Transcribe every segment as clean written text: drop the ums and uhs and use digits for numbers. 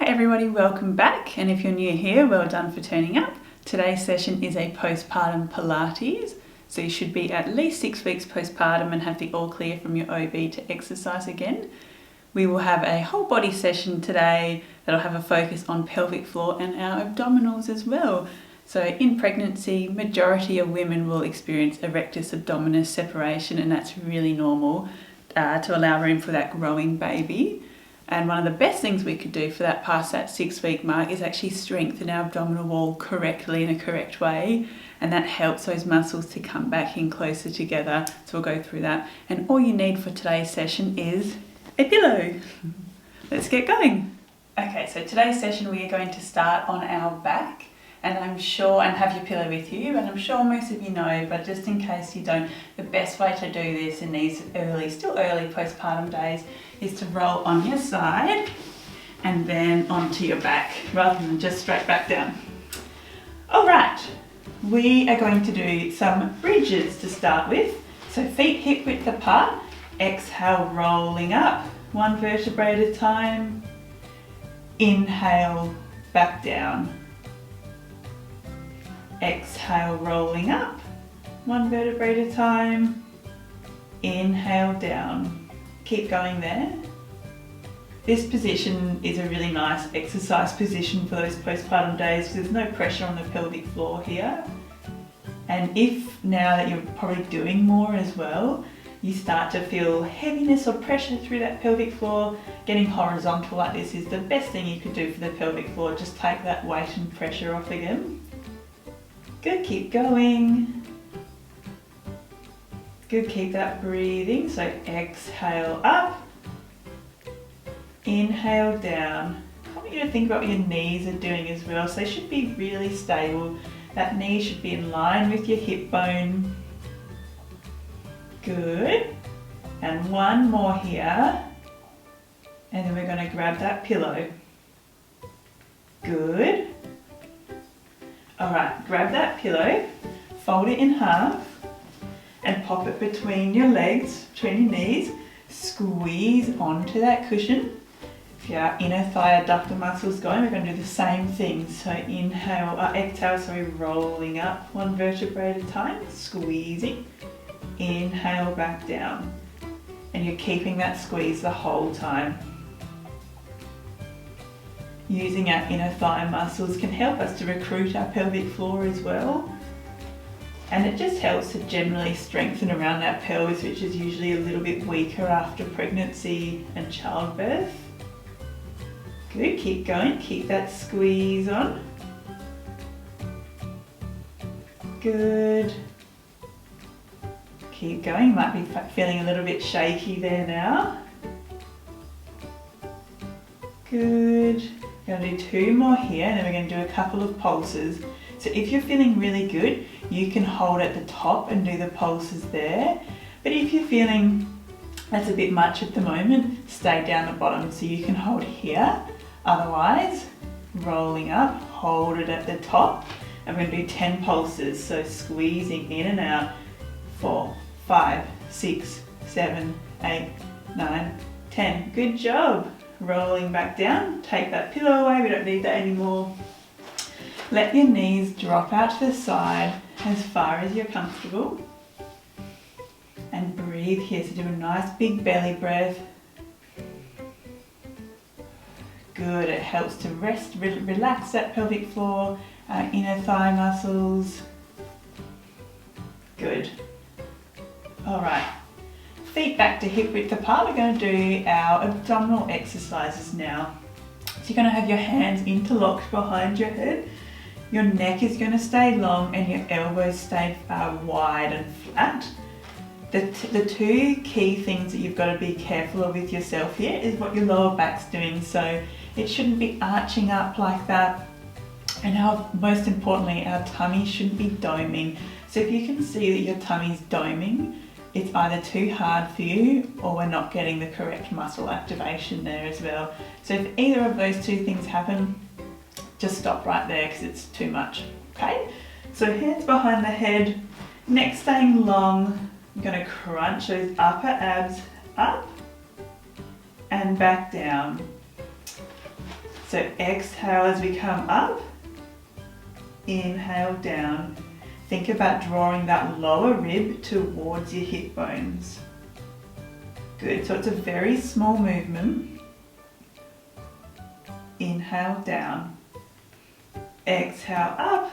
Hi everybody, welcome back, and if you're new here, well done for turning up. Today's session is a postpartum Pilates, so you should be at least 6 weeks postpartum and have the all clear from your OB to exercise again. We will have a whole body session today that'll have a focus on pelvic floor and our abdominals as well. So in pregnancy, majority of women will experience erectus abdominis separation, and that's really normal to allow room for that growing baby. And one of the best things we could do for that past that 6 week mark is actually strengthen our abdominal wall correctly in a correct way, and that helps those muscles to come back in closer together. So we'll go through that, and all you need for today's session is a pillow. Let's get going. Okay, so today's session we are going to start on our back, and I'm sure, and have your pillow with you, and I'm sure most of you know, but just in case you don't, the best way to do this in these still early postpartum days is to roll on your side and then onto your back, rather than just straight back down. All right, we are going to do some bridges to start with. So feet hip width apart, exhale, rolling up, one vertebrae at a time. Inhale, back down. Exhale, rolling up, one vertebrae at a time. Inhale, down. Keep going there. This position is a really nice exercise position for those postpartum days because there's no pressure on the pelvic floor here. And if now that you're probably doing more as well, you start to feel heaviness or pressure through that pelvic floor, getting horizontal like this is the best thing you could do for the pelvic floor. Just take that weight and pressure off again. Good, keep going. Good, keep that breathing. So exhale up, inhale down. I want you to think about what your knees are doing as well. So they should be really stable. That knee should be in line with your hip bone. Good. And one more here. And then we're going to grab that pillow. Good. All right, grab that pillow, fold it in half, and pop it between your legs, between your knees. Squeeze onto that cushion. If your inner thigh adductor muscles going, we're going to do the same thing. So exhale, rolling up, one vertebrae at a time, squeezing. Inhale, back down. And you're keeping that squeeze the whole time. Using our inner thigh muscles can help us to recruit our pelvic floor as well. And it just helps to generally strengthen around that pelvis, which is usually a little bit weaker after pregnancy and childbirth. Good, keep going, keep that squeeze on. Good. Keep going, you might be feeling a little bit shaky there now. Good. We're going to do 2 more here, and then we're going to do a couple of pulses. So if you're feeling really good, you can hold at the top and do the pulses there. But if you're feeling that's a bit much at the moment, stay down the bottom. So you can hold here. Otherwise, rolling up, hold it at the top. And we're going to do 10 pulses. So squeezing in and out. 4, 5, 6, 7, 8, 9, 10. Good job. Rolling back down, take that pillow away, we don't need that anymore. Let your knees drop out to the side as far as you're comfortable. And breathe here, so do a nice big belly breath. Good, it helps to relax that pelvic floor, inner thigh muscles. Good. All right. Feet back to hip width apart. We're going to do our abdominal exercises now. So you're going to have your hands interlocked behind your head. Your neck is going to stay long and your elbows stay wide and flat. The 2 key things that you've got to be careful of with yourself here is what your lower back's doing. So it shouldn't be arching up like that. And most importantly, our tummy shouldn't be doming. So if you can see that your tummy's doming, it's either too hard for you or we're not getting the correct muscle activation there as well. So if either of those 2 things happen, just stop right there because it's too much, okay? So hands behind the head, neck staying long. I'm going to crunch those upper abs up and back down. So So exhale as we come up, inhale down. Think about drawing that lower rib towards your hip bones. Good, so it's a very small movement. Inhale down, exhale up,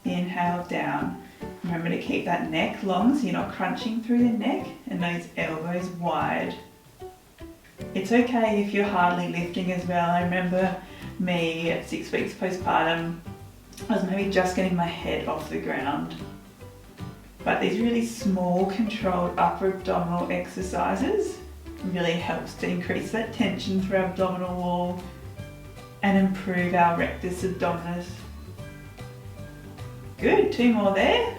inhale down. Remember to keep that neck long so you're not crunching through the neck and those elbows wide. It's okay if you're hardly lifting as well. I remember me at 6 weeks postpartum, I was maybe just getting my head off the ground. But these really small controlled upper abdominal exercises really helps to increase that tension through our abdominal wall and improve our rectus abdominis. Good, 2 more there.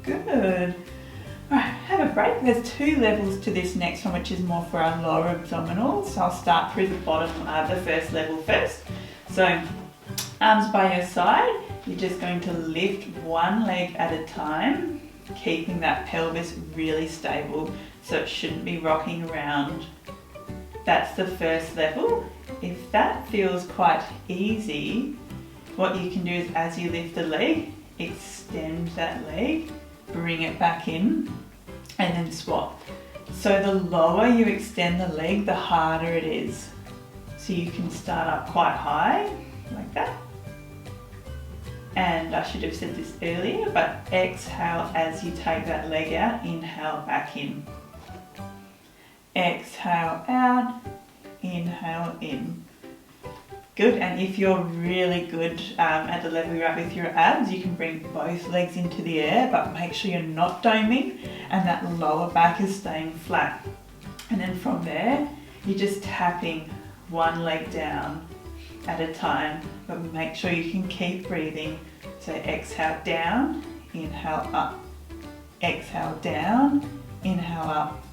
Good. Alright, have a break. There's 2 levels to this next one, which is more for our lower abdominals. So I'll start through the bottom, the first level first. So arms by your side, you're just going to lift one leg at a time, keeping that pelvis really stable so it shouldn't be rocking around. That's the first level. If that feels quite easy, what you can do is as you lift the leg, extend that leg, bring it back in, and then swap. So the lower you extend the leg, the harder it is. So you can start up quite high, like that. And I should have said this earlier, but exhale as you take that leg out, inhale back in. Exhale out, inhale in. Good, and if you're really good at the level you're at with your abs, you can bring both legs into the air, but make sure you're not doming and that lower back is staying flat. And then from there, you're just tapping one leg down at a time, but make sure you can keep breathing. So exhale down, inhale up. Exhale down, inhale up.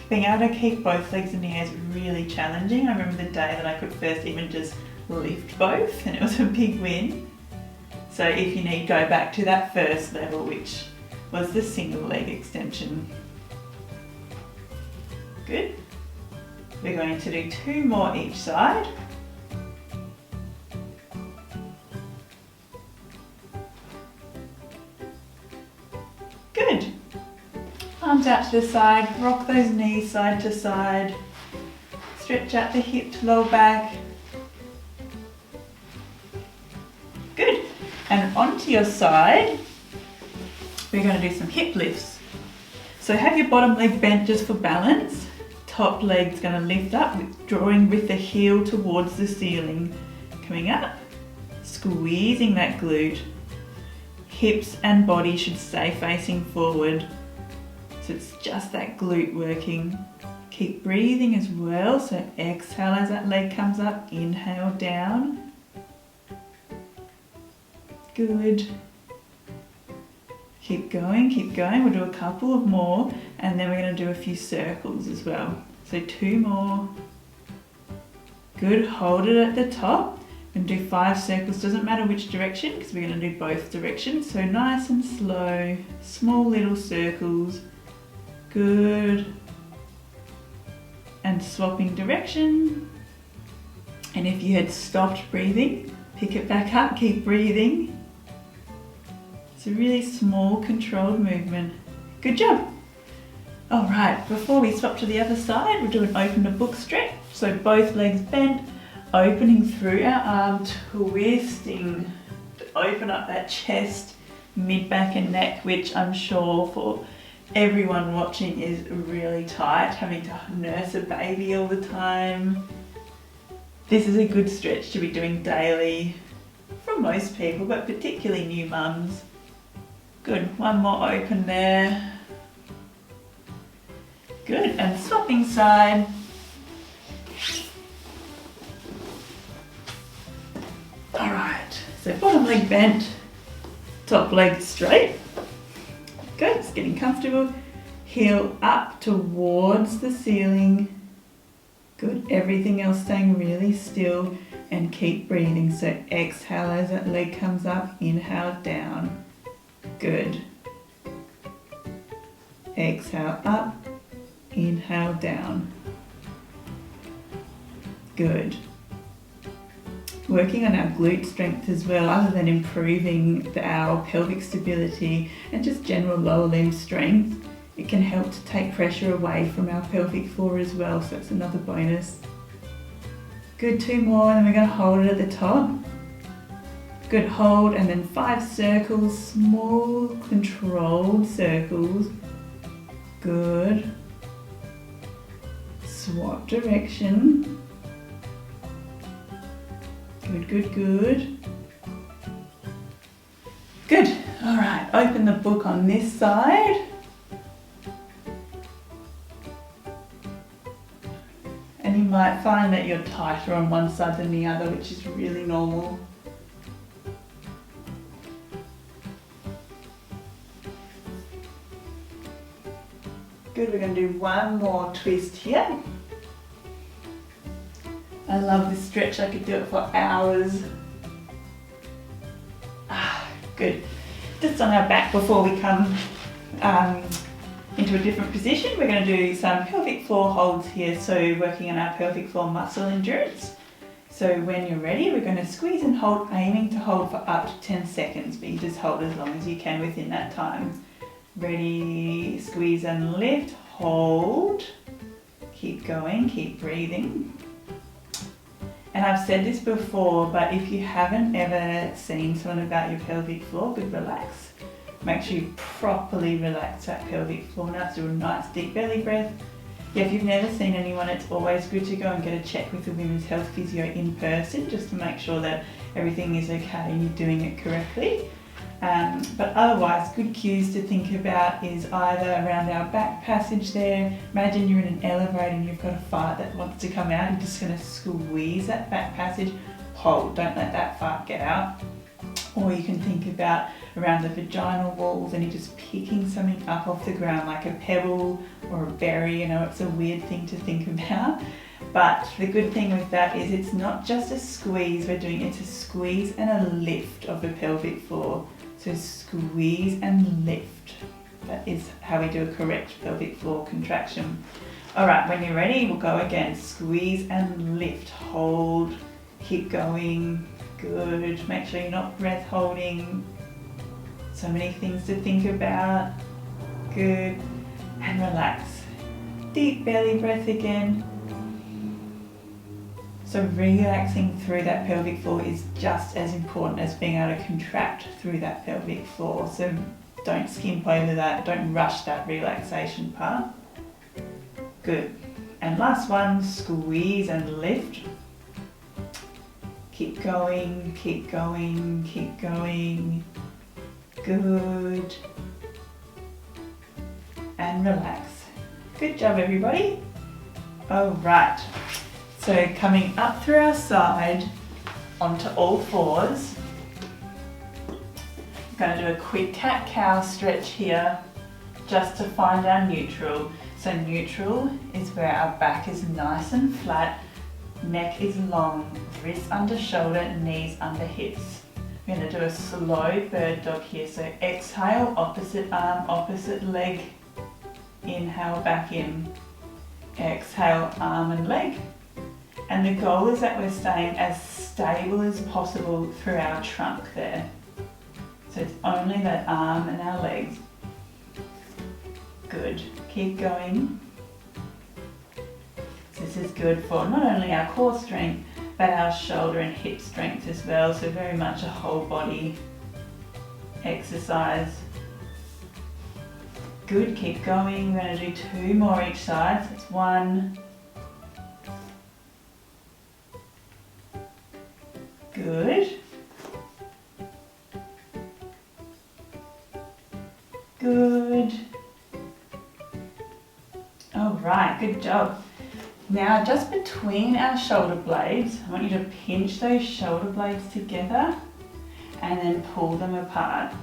Being able to keep both legs in the air is really challenging. I remember the day that I could first even just lift both, and it was a big win. So if you need, go back to that first level, which was the single leg extension. Good. We're going to do 2 more each side. Good. Arms out to the side, rock those knees side to side, stretch out the hips, lower back. Good. And onto your side, we're going to do some hip lifts. So have your bottom leg bent just for balance. Top leg's going to lift up, drawing with the heel towards the ceiling. Coming up, squeezing that glute. Hips and body should stay facing forward. So it's just that glute working. Keep breathing as well. So exhale as that leg comes up, inhale down. Good. Keep going, keep going. We'll do a couple of more and then we're going to do a few circles as well. So 2 more. Good, hold it at the top and do 5 circles. Doesn't matter which direction because we're going to do both directions. So nice and slow, small little circles. Good. And swapping direction. And if you had stopped breathing, pick it back up, keep breathing. It's a really small controlled movement. Good job. All right, before we swap to the other side, we'll do an open to book stretch. So both legs bent, opening through our arm, twisting to open up that chest, mid back and neck, which I'm sure for everyone watching is really tight, having to nurse a baby all the time. This is a good stretch to be doing daily for most people, but particularly new mums. Good, 1 more open there. Good, and swapping side. All right, so bottom leg bent, top leg straight. Good, it's getting comfortable. Heel up towards the ceiling. Good, everything else staying really still and keep breathing. So exhale as that leg comes up, inhale down. Good. Exhale up, Inhale down. Good. Working on our glute strength as well, other than improving our pelvic stability and just general lower limb strength, it can help to take pressure away from our pelvic floor as well, so it's another bonus. Good, 2 more, and then we're going to hold it at the top. Good, hold, and then 5 circles, small controlled circles. Good. Swap direction. Good, good, good. Good. All right, open the book on this side. And you might find that you're tighter on one side than the other, which is really normal. Good, we're going to do one more twist here. I love this stretch, I could do it for hours. Good. Just on our back before we come into a different position, we're going to do some pelvic floor holds here, so working on our pelvic floor muscle endurance. So when you're ready, we're going to squeeze and hold, aiming to hold for up to 10 seconds, but you just hold as long as you can within that time. Ready, squeeze and lift, hold, keep going, keep breathing. And I've said this before, but if you haven't ever seen someone about your pelvic floor, good, relax. Make sure you properly relax that pelvic floor. Now do a nice deep belly breath. Yeah, if you've never seen anyone, it's always good to go and get a check with the women's health physio in person, just to make sure that everything is okay and you're doing it correctly. But otherwise, good cues to think about is either around our back passage there. Imagine you're in an elevator and you've got a fart that wants to come out. You're just going to squeeze that back passage, hold, don't let that fart get out. Or you can think about around the vaginal walls and you're just picking something up off the ground like a pebble or a berry. You know, it's a weird thing to think about. But the good thing with that is it's not just a squeeze we're doing, it's a squeeze and a lift of the pelvic floor. So squeeze and lift. That is how we do a correct pelvic floor contraction. All right, when you're ready, we'll go again. Squeeze and lift, hold, keep going. Good, make sure you're not breath holding. So many things to think about. Good, and relax. Deep belly breath again. So relaxing through that pelvic floor is just as important as being able to contract through that pelvic floor. So don't skimp over that, don't rush that relaxation part. Good. And last one, squeeze and lift. Keep going, keep going, keep going. Good. And relax. Good job, everybody. All right. So coming up through our side onto all fours. I'm going to do a quick cat-cow stretch here just to find our neutral. So neutral is where our back is nice and flat, neck is long, wrists under shoulder, knees under hips. We're going to do a slow bird dog here. So exhale, opposite arm, opposite leg. Inhale, back in. Exhale, arm and leg. And the goal is that we're staying as stable as possible through our trunk there. So it's only that arm and our legs. Good. Keep going. This is good for not only our core strength, but our shoulder and hip strength as well. So very much a whole body exercise. Good. Keep going. We're going to do 2 more each side. So it's 1. Good. Good. All right, good job. Now just between our shoulder blades, I want you to pinch those shoulder blades together and then pull them apart.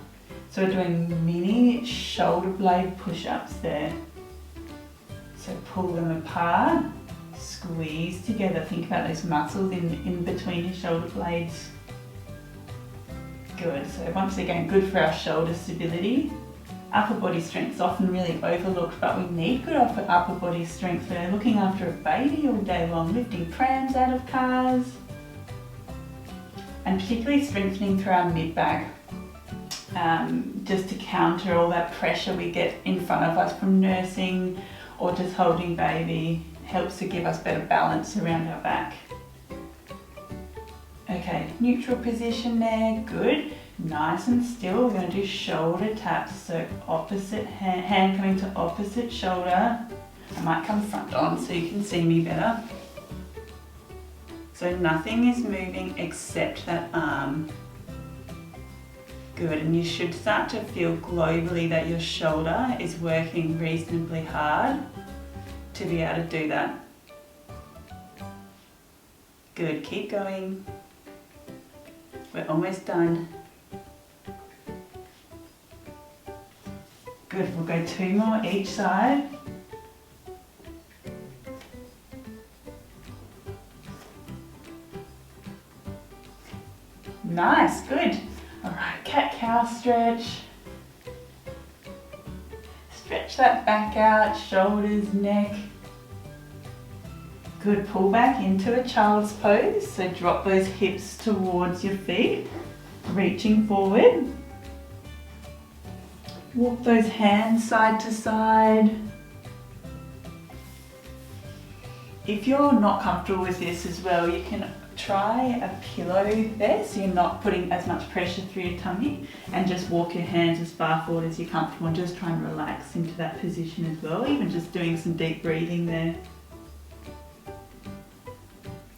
So we're doing mini shoulder blade push-ups there. So pull them apart. Squeeze together. Think about those muscles in between your shoulder blades. Good. So once again, good for our shoulder stability. Upper body strength is often really overlooked, but we need good upper body strength. We're looking after a baby all day long, lifting prams out of cars, and particularly strengthening through our mid-back, just to counter all that pressure we get in front of us from nursing or just holding baby. Helps to give us better balance around our back. Okay, neutral position there, good. Nice and still, we're going to do shoulder taps. So opposite hand coming to opposite shoulder. I might come front on so you can see me better. So nothing is moving except that arm. Good, and you should start to feel globally that your shoulder is working reasonably hard to be able to do that. Good, keep going. We're almost done. Good, we'll go 2 more each side. Nice, good. All right, cat-cow stretch. Stretch that back out, shoulders, neck. Good, pull back into a child's pose. So drop those hips towards your feet, reaching forward. Walk those hands side to side. If you're not comfortable with this as well, you can try a pillow there so you're not putting as much pressure through your tummy, and just walk your hands as far forward as you're comfortable and just try and relax into that position as well, even just doing some deep breathing there.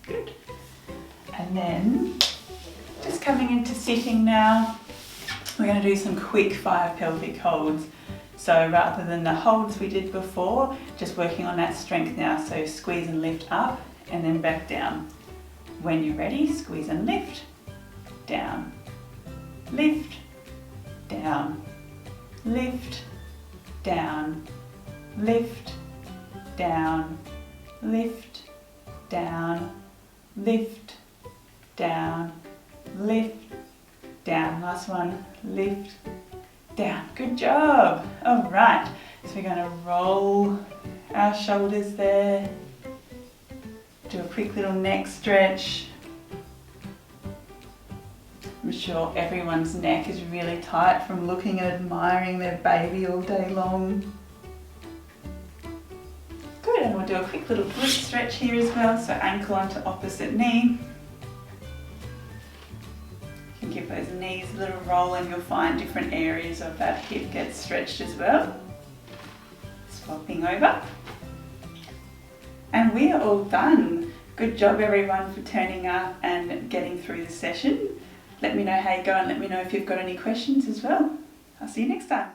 Good. And then just coming into sitting now, we're going to do some quick fire pelvic holds. So rather than the holds we did before, just working on that strength now. So squeeze and lift up and then back down. When you're ready, squeeze and lift, down, lift, down, lift, down, lift, down, lift, down, lift, down, lift, down. Last one, lift, down. Good job. All right, so we're going to roll our shoulders there. Do a quick little neck stretch. I'm sure everyone's neck is really tight from looking and admiring their baby all day long. Good, and we'll do a quick little glute stretch here as well. So ankle onto opposite knee. You can give those knees a little roll and you'll find different areas of that hip get stretched as well. Swapping over. And we are all done. Good job everyone for turning up and getting through the session. Let me know how you go and let me know if you've got any questions as well. I'll see you next time.